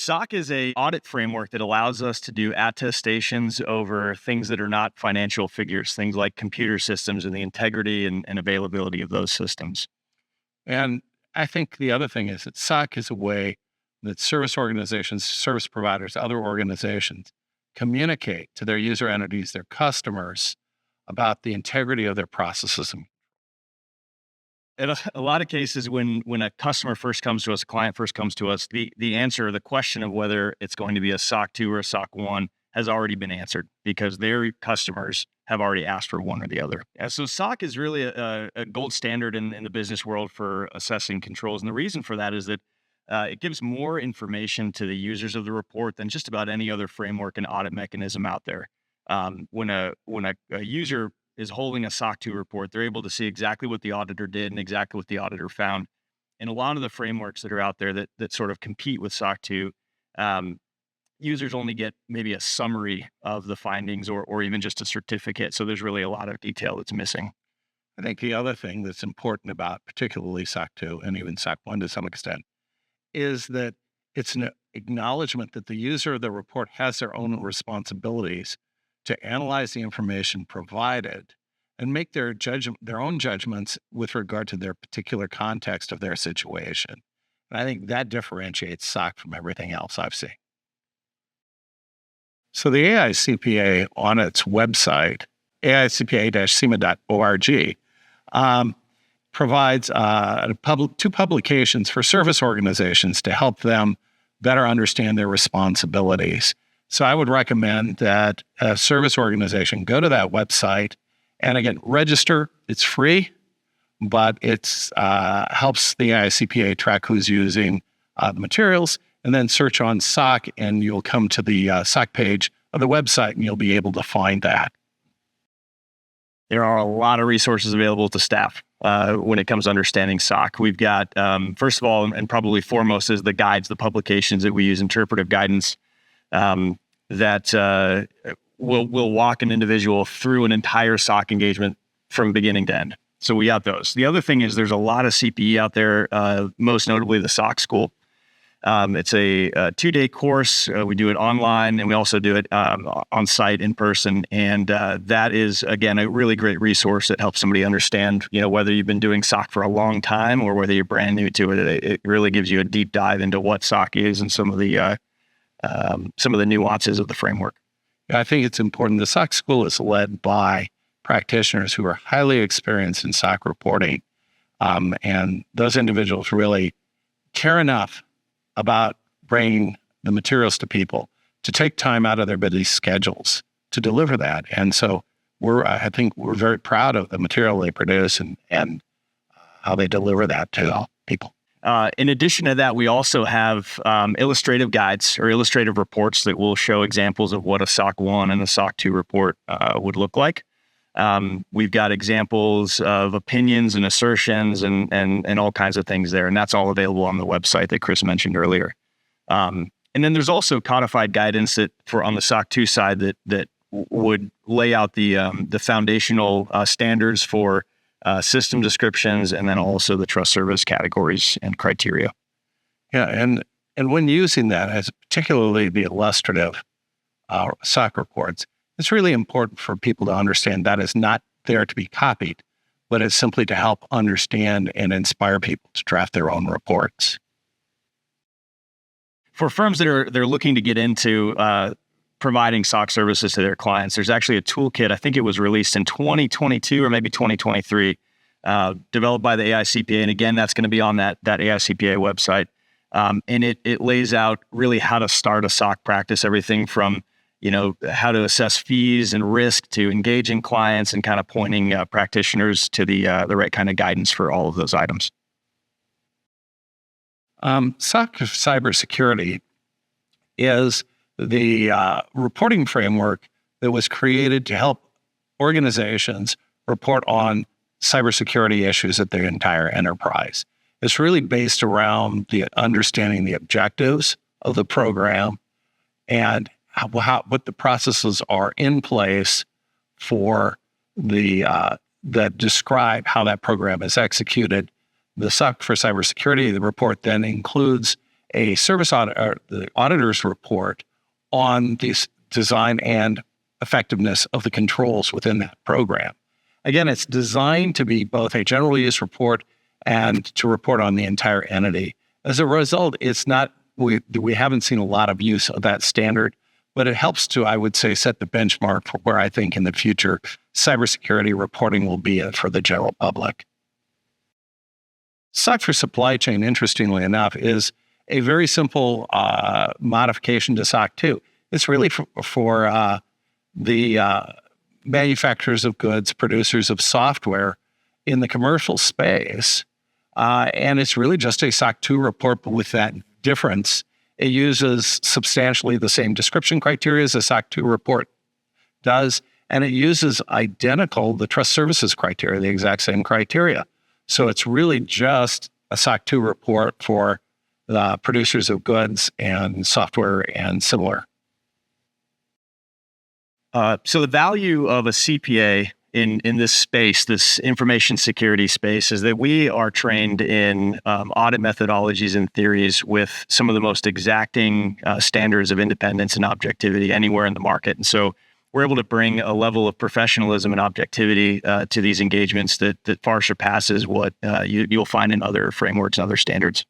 SOC is a audit framework that allows us to do attestations over things that are not financial figures, things like computer systems and the integrity and availability of those systems. And I think the other thing is that SOC is a way that service organizations, service providers, other organizations communicate to their user entities, their customers, about the integrity of their processes. In a lot of cases, when a customer first comes to us, a client first comes to us, the answer, the question of whether it's going to be a SOC 2 or a SOC 1 has already been answered because their customers have already asked for one or the other. And so SOC is really a gold standard in the business world for assessing controls. And the reason for that is that it gives more information to the users of the report than just about any other framework and audit mechanism out there. When a user is holding a SOC 2 report, they're able to see exactly what the auditor did and exactly what the auditor found. And a lot of the frameworks that are out there that sort of compete with SOC 2, users only get maybe a summary of the findings or even just a certificate. So there's really a lot of detail that's missing. I think the other thing that's important about particularly SOC 2 and even SOC 1 to some extent is that it's an acknowledgement that the user of the report has their own responsibilities to analyze the information provided and make their own judgments with regard to their particular context of their situation. And I think that differentiates SOC from everything else I've seen. So the AICPA on its website, aicpa-cima.org, provides two publications for service organizations to help them better understand their responsibilities. So I would recommend that a service organization go to that website and again, register. It's free, but it helps the AICPA track who's using the materials, and then search on SOC and you'll come to the SOC page of the website and you'll be able to find that. There are a lot of resources available to staff when it comes to understanding SOC. We've got, first of all, and probably foremost is the guides, the publications that we use, interpretive guidance, that will walk an individual through an entire SOC engagement from beginning to end. So we got those. The other thing is there's a lot of CPE out there, most notably the SOC School. It's a 2-day course. We do it online and we also do it on site in person. And that is, again, a really great resource that helps somebody understand, whether you've been doing SOC for a long time or whether you're brand new to it. It really gives you a deep dive into what SOC is and some of the nuances of the framework. I think it's important. The SOC School is led by practitioners who are highly experienced in SOC reporting. And those individuals really care enough about bringing the materials to people to take time out of their busy schedules to deliver that. And so I think we're very proud of the material they produce and how they deliver that to people. In addition to that, we also have illustrative guides or illustrative reports that will show examples of what a SOC 1 and a SOC 2 report would look like. We've got examples of opinions and assertions and all kinds of things there. And that's all available on the website that Chris mentioned earlier. And then there's also codified guidance on the SOC 2 side that would lay out the foundational standards for system descriptions, and then also the trust service categories and criteria. Yeah, and when using that, as particularly the illustrative SOC reports, it's really important for people to understand that is not there to be copied, but it's simply to help understand and inspire people to draft their own reports. For firms that are looking to get into providing SOC services to their clients, there's actually a toolkit. I think it was released in 2022 or maybe 2023, developed by the AICPA. And again, that's going to be on that AICPA website. And it lays out really how to start a SOC practice, everything from how to assess fees and risk to engaging clients and kind of pointing practitioners to the right kind of guidance for all of those items. SOC cybersecurity is the reporting framework that was created to help organizations report on cybersecurity issues at their entire enterprise. It's really based around the understanding the objectives of the program and what the processes are in place for that describe how that program is executed. The SOC for cybersecurity, the report then includes a service audit or the auditor's report on the design and effectiveness of the controls within that program. Again, it's designed to be both a general use report and to report on the entire entity. As a result, it's not, we haven't seen a lot of use of that standard, but it helps to, I would say, set the benchmark for where I think in the future cybersecurity reporting will be for the general public. SOC for supply chain, interestingly enough, is a very simple modification to SOC 2. It's really for the manufacturers of goods, producers of software in the commercial space. And it's really just a SOC 2 report, but with that difference. It uses substantially the same description criteria as a SOC 2 report does, and it uses the trust services criteria, the exact same criteria. So it's really just a SOC 2 report for the producers of goods and software and similar. So the value of a CPA in this space, this information security space, is that we are trained in audit methodologies and theories with some of the most exacting standards of independence and objectivity anywhere in the market. And so we're able to bring a level of professionalism and objectivity to these engagements that far surpasses what you'll find in other frameworks and other standards.